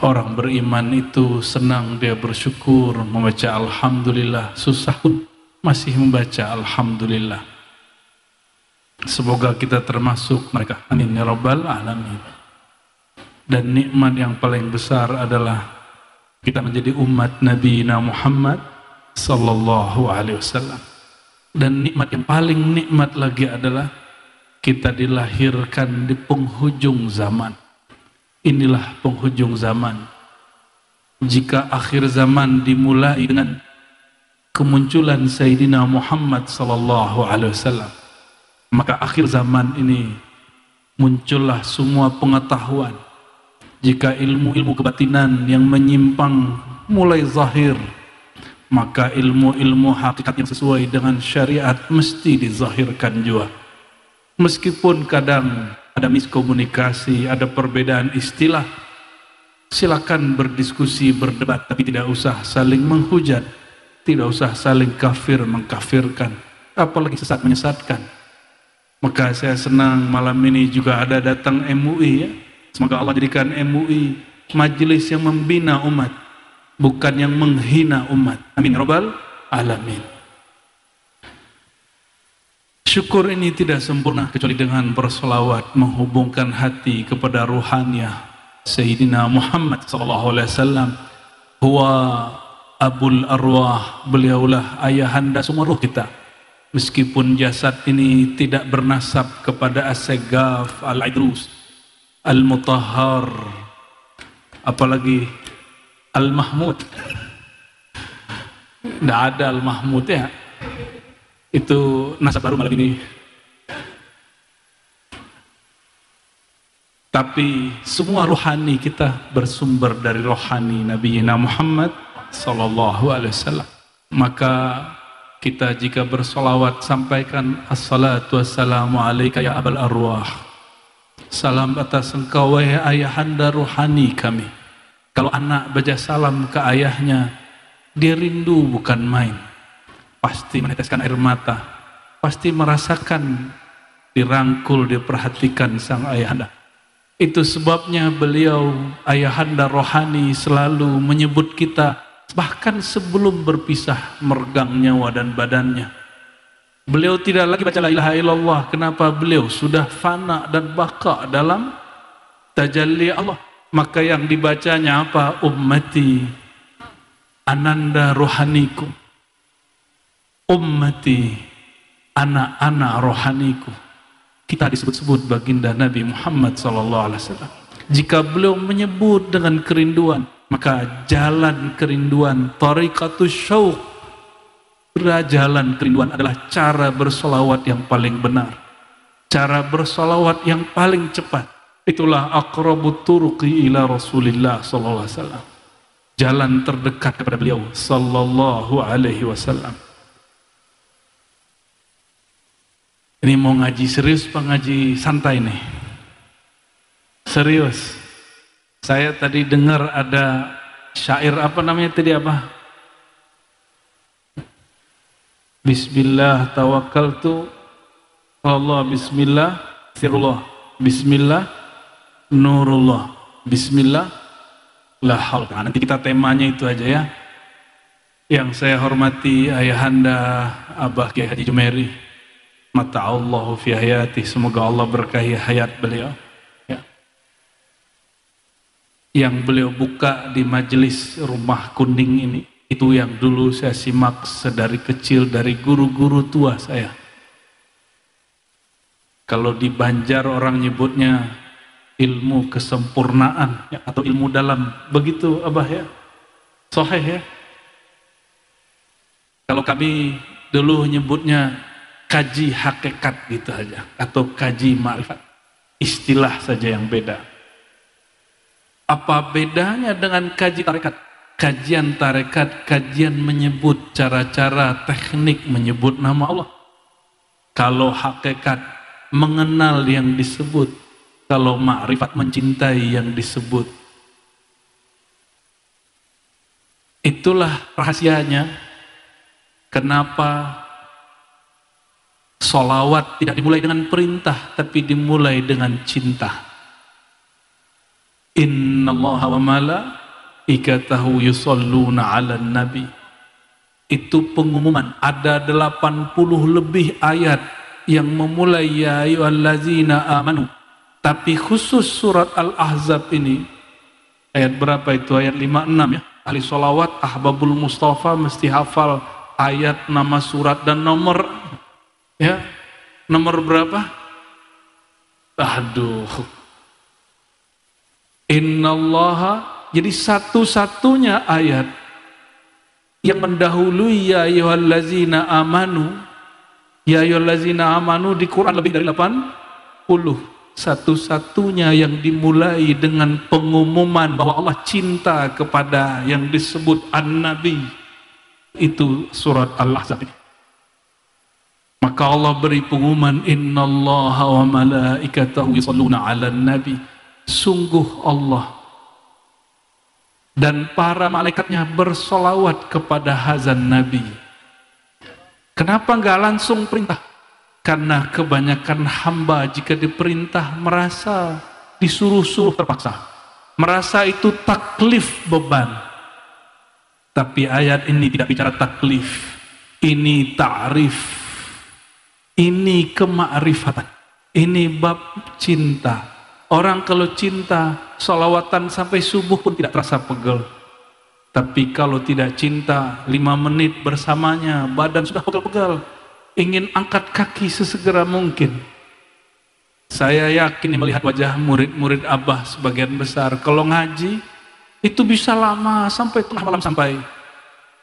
Orang beriman itu senang, dia bersyukur, membaca Alhamdulillah, susah pun masih membaca Alhamdulillah. Semoga kita termasuk mereka. Amin ya Rabbal Alamin. Dan nikmat yang paling besar adalah kita menjadi umat Nabi Muhammad sallallahu alaihi wasallam. Dan nikmat yang paling nikmat lagi adalah kita dilahirkan di penghujung zaman. Inilah penghujung zaman. Jika akhir zaman dimulai dengan kemunculan Sayyidina Muhammad sallallahu alaihi wasallam, maka akhir zaman ini muncullah semua pengetahuan. Jika ilmu-ilmu kebatinan yang menyimpang mulai zahir, maka ilmu-ilmu hakikat yang sesuai dengan syariat mesti dizahirkan juga. Meskipun kadang ada miskomunikasi, ada perbedaan istilah, silakan berdiskusi, berdebat, tapi tidak usah saling menghujat, tidak usah saling kafir mengkafirkan, apalagi sesat menyesatkan. Maka saya senang malam ini juga ada datang MUI ya. Semoga Allah jadikan MUI majelis yang membina umat, bukan yang menghina umat. Amin Rabbal Alamin. Syukur ini tidak sempurna kecuali dengan bersolawat, menghubungkan hati kepada ruhaniyah Sayyidina Muhammad sallallahu alaihi wasallam. Huwa abul arwah, beliaulah ayahanda semua ruh kita. Meskipun jasad ini tidak bernasab kepada As-Saggaf, Al-Idrus, Al-Mutahhar, apalagi Al-Mahmud. Tidak ada Al-Mahmud ya. Itu nasab baru malam ini. Tapi semua rohani kita bersumber dari rohani Nabi Muhammad sallallahu alaihi wasallam. Maka kita jika bersolawat sampaikan assalatu wassalamu alaika ya abal arwah. Salam atas engkau wahai ayahanda rohani kami. Kalau anak baca salam ke ayahnya, dia rindu bukan main. Pasti meneteskan air mata, pasti merasakan dirangkul, diperhatikan sang ayahanda. Itu sebabnya beliau ayahanda rohani selalu menyebut kita, bahkan sebelum berpisah meregang nyawa dan badannya. Beliau tidak lagi baca la ilaha illallah. Kenapa? Beliau sudah fana dan baka dalam tajalli Allah. Maka yang dibacanya apa? Ummati, ananda rohaniku. Ummati, anak-anak rohaniku. Kita disebut-sebut baginda Nabi Muhammad SAW. Jika beliau menyebut dengan kerinduan, maka jalan kerinduan, tariqatus syauq, jalan kerinduan adalah cara bersolawat yang paling benar, cara bersolawat yang paling cepat. Itulah aqrabut turuqi ila Rasulillah SAW, jalan terdekat kepada beliau sallallahu alaihi wasallam. Ini mau ngaji serius apa ngaji santai nih? Serius. Saya tadi dengar ada syair apa namanya tadi apa? Bismillah tawakkaltu Allah, bismillah sirullah, bismillah nurullah, bismillah la haula. Nanti kita temanya itu aja ya. Yang saya hormati ayahanda Abah Kiai Haji Jumairi, mata'allahu fi hayati, semoga Allah berkahi hayat beliau ya. Yang beliau buka di majelis Rumah Kuning ini, itu yang dulu saya simak sedari kecil dari guru-guru tua saya. Kalau di Banjar orang nyebutnya ilmu kesempurnaan ya, atau ilmu dalam, begitu Abah ya, sahih ya. Kalau kami dulu nyebutnya kaji hakikat gitu aja, atau kaji ma'rifat, istilah saja yang beda. Apa bedanya dengan kaji tarekat? Kajian tarekat, kajian menyebut cara-cara teknik menyebut nama Allah. Kalau hakikat mengenal yang disebut, kalau ma'rifat mencintai yang disebut. Itulah rahasianya kenapa sholawat tidak dimulai dengan perintah, tapi dimulai dengan cinta. Innallaha wa malaikatahu yusholluna 'alan nabi. Itu pengumuman. Ada 80 lebih ayat yang memulai ya ayyuhallazina amanu. Tapi khusus surat Al-Ahzab ini, ayat berapa itu? Ayat 56 ya. Ahli sholawat, ahbabul Mustafa mesti hafal ayat, nama surat, dan nomor. Ya, nomor berapa? Aduh. Innallaha, jadi satu-satunya ayat yang mendahului ya ayyuhallazina amanu. Ya ayyuhallazina amanu di Quran lebih dari 80. Satu-satunya yang dimulai dengan pengumuman bahwa Allah cinta kepada yang disebut An-Nabi, itu surat Al-Ahzab ini. Maka Allah beri pengumuman, innallaha wa malaikatahu yusholluna 'alan nabi. Sungguh Allah dan para malaikatnya bersolawat kepada hazan Nabi. Kenapa nggak langsung perintah? Karena kebanyakan hamba jika diperintah merasa disuruh-suruh terpaksa. Merasa itu taklif, beban. Tapi ayat ini tidak bicara taklif. Ini ta'rif. Ini kemakrifatan. Ini bab cinta. Orang kalau cinta, sholawatan sampai subuh pun tidak terasa pegel. Tapi kalau tidak cinta, 5 menit bersamanya, badan sudah pegel-pegel. Ingin angkat kaki sesegera mungkin. Saya yakin melihat wajah murid-murid Abah sebagian besar, kalau ngaji, itu bisa lama, sampai tengah malam, sampai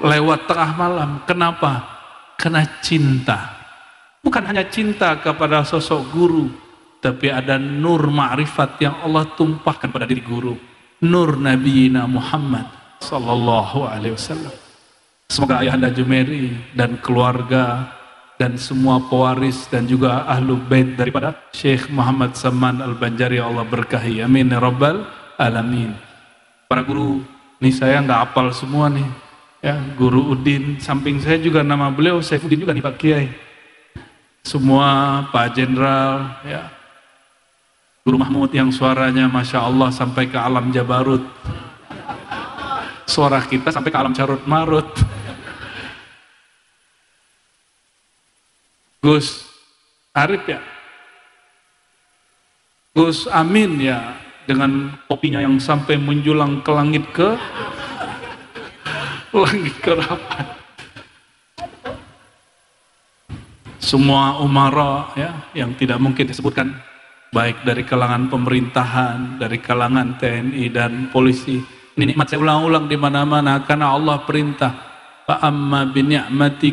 lewat tengah malam. Kenapa? Karena cinta. Bukan hanya cinta kepada sosok guru, tapi ada nur ma'rifat yang Allah tumpahkan pada diri guru. Nur Nabiina Muhammad sallallahu alaihi wasallam. Semoga Ayahanda Jumeri dan keluarga dan semua pewaris dan juga ahlu bait daripada Syekh Muhammad Saman Al-Banjari Allah berkahi. Amin ya rabbal alamin. Para guru, nih saya nggak hafal semua nih. Ya, Guru Udin, samping saya juga nama beliau Saifuddin juga nih Pak Kiai. Semua Pak Jenderal, ya. Guru Mahmud yang suaranya Masya Allah sampai ke alam Jabarut. Suara kita sampai ke alam Carut Marut. Gus Arif ya. Gus Amin ya, dengan kopinya yang sampai menjulang ke langit kerapat. Semua umara ya, yang tidak mungkin disebutkan, baik dari kalangan pemerintahan, dari kalangan TNI dan polisi. Ini nikmat saya ulang-ulang di mana-mana karena Allah perintah. Fa amma bi ni'mati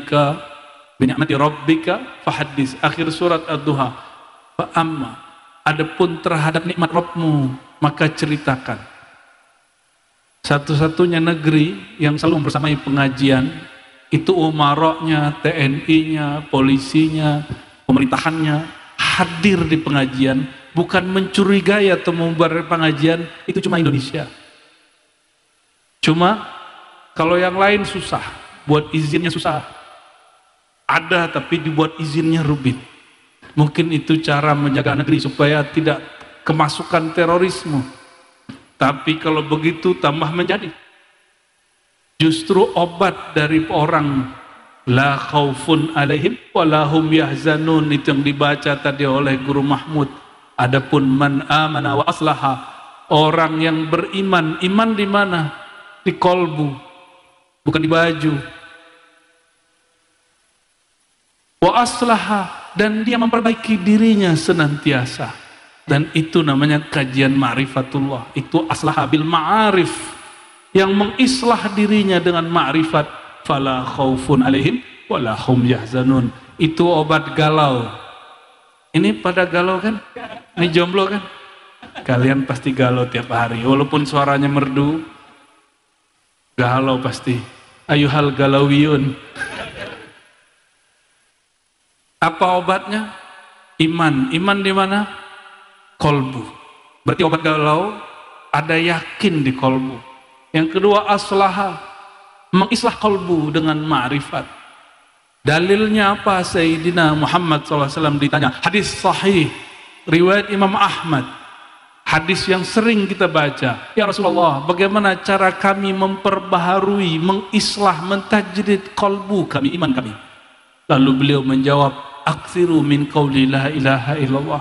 rabbika fahaddis. Akhir surat Ad-Duha. Fa amma, adapun terhadap nikmat Rabbmu, maka ceritakan. Satu-satunya negeri yang selalu bersamai pengajian itu umaroknya, TNI-nya, polisinya, pemerintahannya hadir di pengajian, bukan mencurigai atau membubarkan pengajian. Itu cuma Indonesia. Cuma kalau yang lain susah, buat izinnya susah. Ada tapi dibuat izinnya rubit. Mungkin itu cara menjaga negeri supaya tidak kemasukan terorisme. Tapi kalau begitu tambah menjadi. Justru obat dari orang la khaufun alaihim wa lahum yahzanun, itu yang dibaca tadi oleh Guru Mahmud. Adapun man amana wa aslaha, orang yang beriman, iman di mana? Di kolbu, bukan di baju. Wa aslaha, dan dia memperbaiki dirinya senantiasa. Dan itu namanya kajian ma'rifatullah. Itu aslaha bil ma'arif, yang mengislah dirinya dengan ma'rifat. Fala khaufun alaihim wala hum yahzanun. Itu obat galau. Ini pada galau kan? Ini jomblo kan? Kalian pasti galau tiap hari, walaupun suaranya merdu. Galau pasti. Ayuhal galawiyun. Apa obatnya? Iman. Iman di mana? Kolbu. Berarti obat galau ada yakin di kolbu. Yang kedua aslaha, mengislah kolbu dengan ma'rifat. Dalilnya apa? Sayyidina Muhammad SAW ditanya, hadis sahih riwayat Imam Ahmad, Hadis yang sering kita baca, ya Rasulullah, bagaimana cara kami memperbaharui, mengislah, mentajdid kalbu kami, iman kami? Lalu beliau menjawab, aktsiru min qauli la ilaha illallah.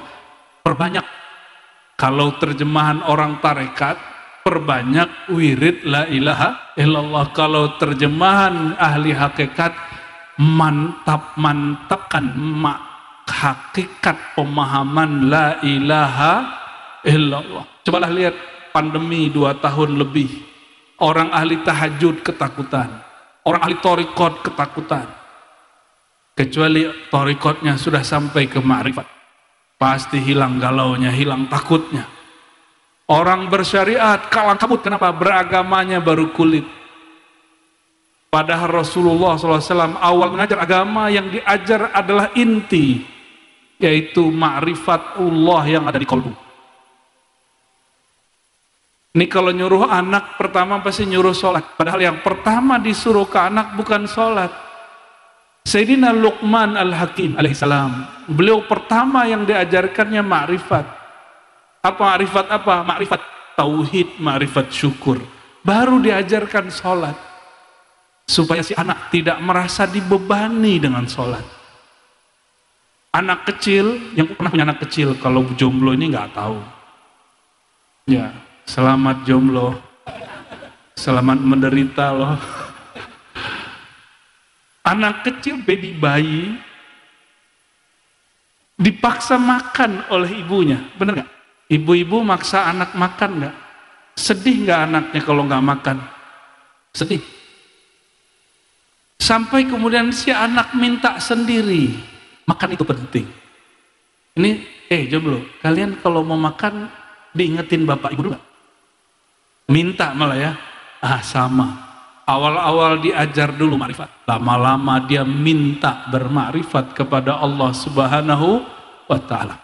Perbanyak, kalau terjemahan orang tarekat, perbanyak wirid la ilaha illallah. Kalau terjemahan ahli hakikat, mantapkan hakikat pemahaman la ilaha illallah. Cobalah lihat pandemi 2 tahun lebih, orang ahli tahajud ketakutan, orang ahli thariqat ketakutan. Kecuali thariqatnya sudah sampai ke ma'rifat, pasti hilang galaunya, hilang takutnya. Orang bersyariat kalang kabut, kenapa? Beragamanya baru kulit. Padahal Rasulullah SAW awal mengajar agama, yang diajar adalah inti, yaitu ma'rifatullah yang ada di qalbu. Ini kalau nyuruh anak pertama pasti nyuruh sholat, padahal yang pertama disuruh ke anak bukan sholat. Sayyidina Luqman Al-Hakim alaihissalam, beliau pertama yang diajarkannya ma'rifat. Apa ma'rifat apa? Ma'rifat tauhid, ma'rifat syukur. Baru diajarkan sholat, supaya si anak tidak merasa dibebani dengan sholat. Anak kecil, yang pernah punya anak kecil, kalau jomblo ini nggak tahu. Ya, selamat jomblo, selamat menderita loh. Anak kecil, baby bayi, dipaksa makan oleh ibunya, bener nggak? Ibu-ibu maksa anak makan nggak? Sedih nggak anaknya kalau nggak makan? Sedih. Sampai kemudian si anak minta sendiri. Makan itu penting. Ini, jomblo, kalian kalau mau makan diingetin bapak ibu dulu nggak? Minta malah ya. Sama. Awal-awal diajar dulu ma'rifat. Lama-lama dia minta bermakrifat kepada Allah Subhanahu wa ta'ala.